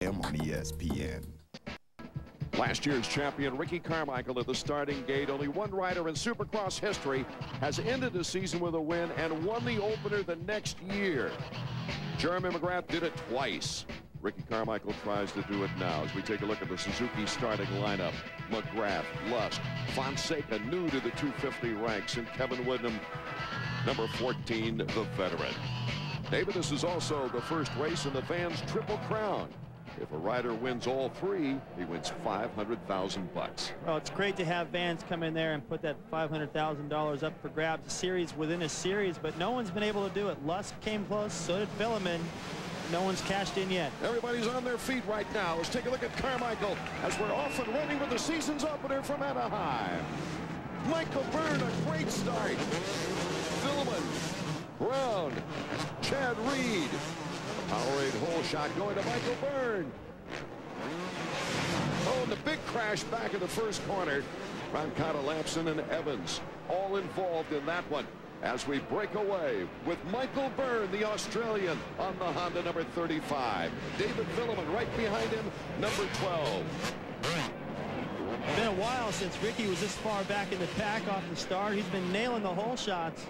p.m. on ESPN. Last year's champion Ricky Carmichael at the starting gate. Only one rider in Supercross history has ended the season with a win and won the opener the next year. Jeremy McGrath did it twice. Ricky Carmichael tries to do it now as we take a look at the Suzuki starting lineup. McGrath, Lusk, Fonseca new to the 250 ranks, and Kevin Windham, number 14, the veteran. David, this is also the first race in the Vans Triple Crown. If a rider wins all three, he wins $500,000. Well, it's great to have Vans come in there and put that $500,000 up for grabs, a series within a series, but no one's been able to do it. Lusk came close, so did Villeman. No one's cashed in yet. Everybody's on their feet right now. Let's take a look at Carmichael as we're off and running with the season's opener from Anaheim. Michael Byrne, a great start. Villeman, Brown, Chad Reed. Powerade hole shot going to Michael Byrne. Oh, and the big crash back in the first corner. Roncada, Lampson, and Evans all involved in that one as we break away with Michael Byrne, the Australian, on the Honda number 35. David Villeman right behind him, number 12. It's been a while since Ricky was this far back in the pack off the start. He's been nailing the hole shots.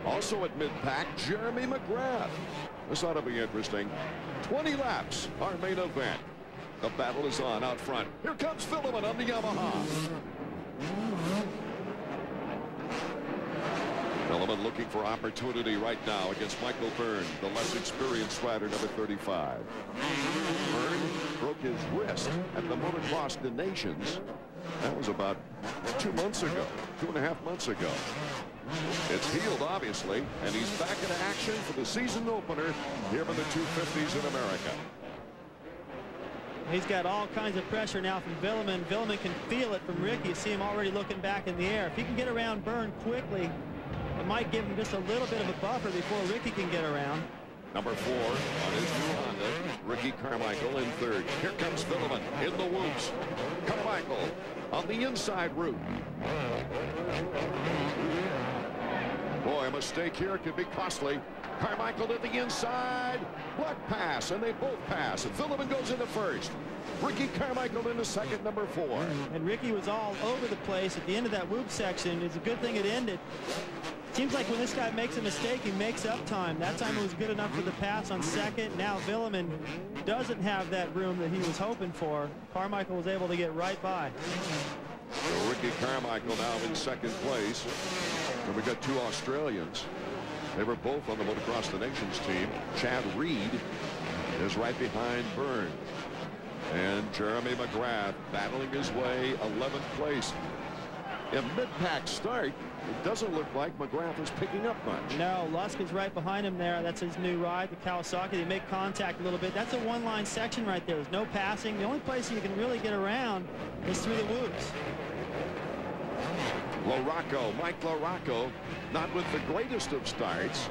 Also at mid-pack, Jeremy McGrath. This ought to be interesting. 20 laps, our main event. The battle is on out front. Here comes Villeman on the Yamaha. Villeman looking for opportunity right now against Michael Byrne, the less experienced rider, number 35. Byrne broke his wrist at the Motocross the Nations. That was about 2 months ago, 2.5 months ago. It's healed, obviously, and he's back in action for the season opener here in the 250s in America. He's got all kinds of pressure now from Villeman. Villeman can feel it from Ricky. You see him already looking back in the air. If he can get around Byrne quickly, it might give him just a little bit of a buffer before Ricky can get around. Number 4 on his new Honda, Ricky Carmichael in third. Here comes Villeman in the whoops. Carmichael on the inside route. Boy, a mistake here could be costly. Carmichael to the inside. Block pass, and they both pass. And Villeman goes into first. Ricky Carmichael into second, number 4. And Ricky was all over the place at the end of that whoop section. It's a good thing it ended. Seems like when this guy makes a mistake, he makes up time. That time it was good enough for the pass on second. Now Villeman doesn't have that room that he was hoping for. Carmichael was able to get right by. So Ricky Carmichael now in second place. And we got 2 Australians. They were both on the Motocross the Nations team. Chad Reed is right behind Byrne. And Jeremy McGrath battling his way 11th place. In mid-pack start, it doesn't look like McGrath is picking up much. No, Lusk is right behind him there. That's his new ride, the Kawasaki. They make contact a little bit. That's a one-line section right there. There's no passing. The only place you can really get around is through the whoops. LaRocco, Mike LaRocco, not with the greatest of starts.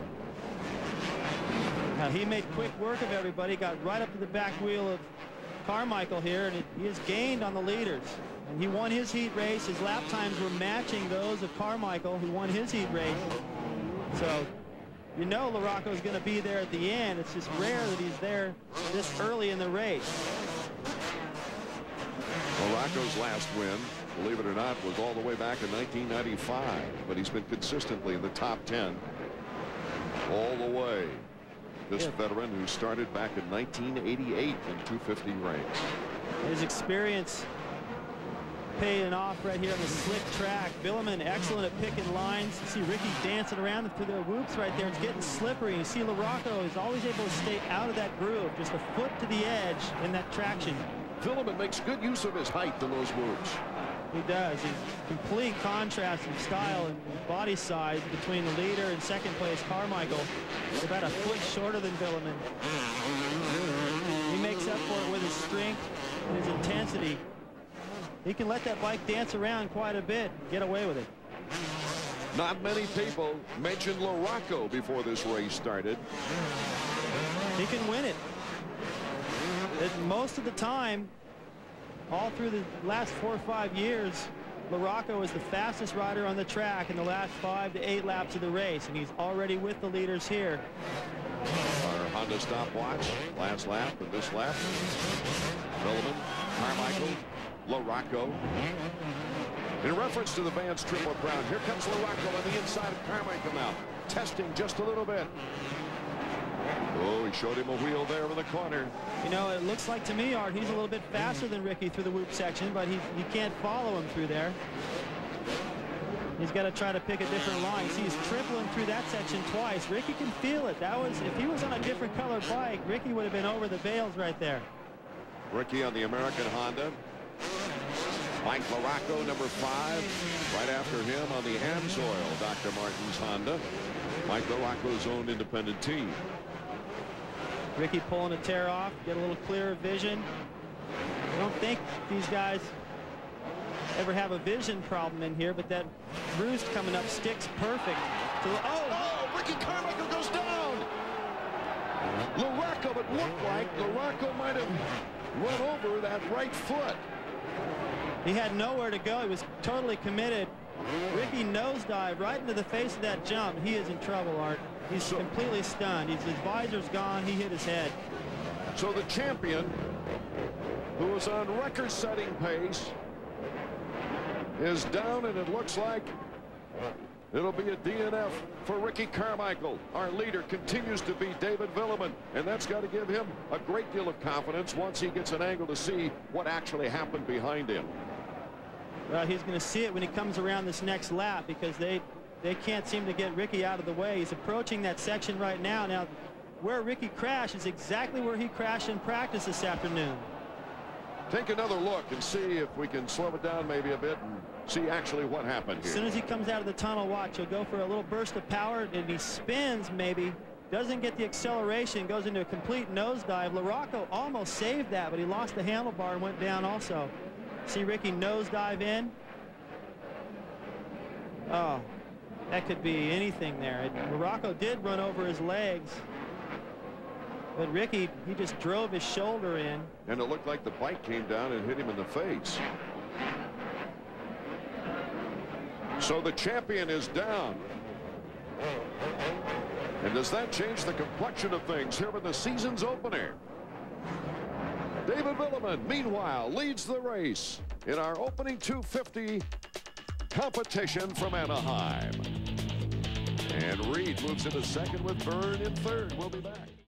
Now, he made quick work of everybody, got right up to the back wheel of Carmichael here, and he has gained on the leaders. And he won his heat race. His lap times were matching those of Carmichael, who won his heat race. So, you know LaRocco is going to be there at the end. It's just rare that he's there this early in the race. LaRocco's last win, believe it or not, was all the way back in 1995, but he's been consistently in the top 10 all the way. This veteran who started back in 1988 in 250 ranks. His experience paying off right here on the slick track. Villeman excellent at picking lines. You see Ricky dancing around through the whoops right there. It's getting slippery. You see LaRocco is always able to stay out of that groove, just a foot to the edge in that traction. Villeman makes good use of his height in those whoops. He does. He's complete contrast in style and body size between the leader and second place Carmichael. He's about a foot shorter than Villeman. He makes up for it with his strength and his intensity. He can let that bike dance around quite a bit, get away with it. Not many people mentioned LaRocco before this race started. He can win it. Most of the time, all through the last 4 or 5 years, LaRocco is the fastest rider on the track in the last 5 to 8 laps of the race, and he's already with the leaders here. Our Honda stopwatch. Last lap and this lap. Villeman, Carmichael, LaRocco. In reference to the Vance Triple Crown, here comes LaRocco on the inside of Carmichael now. Testing just a little bit. Oh, he showed him a wheel there in the corner. You know, it looks like to me, Art, he's a little bit faster than Ricky through the whoop section, but you can't follow him through there. He's got to try to pick a different line. See, he's tripling through that section twice. Ricky can feel it. That was, if he was on a different colored bike, Ricky would have been over the bales right there. Ricky on the American Honda. Mike LaRocco, number 5. Right after him on the Amsoil, Dr. Martin's Honda. Mike LaRocco's own independent team. Ricky pulling a tear off, get a little clearer vision. I don't think these guys ever have a vision problem in here, but that roost coming up sticks perfect. Oh, Ricky Carmichael goes down. LaRocco, it looked like LaRocco might have run over that right foot. He had nowhere to go. He was totally committed. Ricky nosedived right into the face of that jump. He is in trouble, Art. He's completely stunned. His visor's gone. He hit his head. So the champion, who was on record-setting pace, is down, and it looks like it'll be a DNF for Ricky Carmichael. Our leader continues to be David Villeman, and that's got to give him a great deal of confidence once he gets an angle to see what actually happened behind him. Well, he's going to see it when he comes around this next lap, because they can't seem to get Ricky out of the way. He's approaching that section right now. Now, where Ricky crashed is exactly where he crashed in practice this afternoon. Take another look and see if we can slow it down maybe a bit and see actually what happened here. As soon as he comes out of the tunnel, watch, he'll go for a little burst of power, and he spins maybe, doesn't get the acceleration, goes into a complete nosedive. LaRocco almost saved that, but he lost the handlebar and went down also. See Ricky nosedive in. Oh, that could be anything there. LaRocco did run over his legs, but Ricky, he just drove his shoulder in. And it looked like the bike came down and hit him in the face. So the champion is down. And does that change the complexion of things here in the season's opener? David Villeman, meanwhile, leads the race in our opening 250 competition from Anaheim. And Reed moves into second with Byrne in third. We'll be back.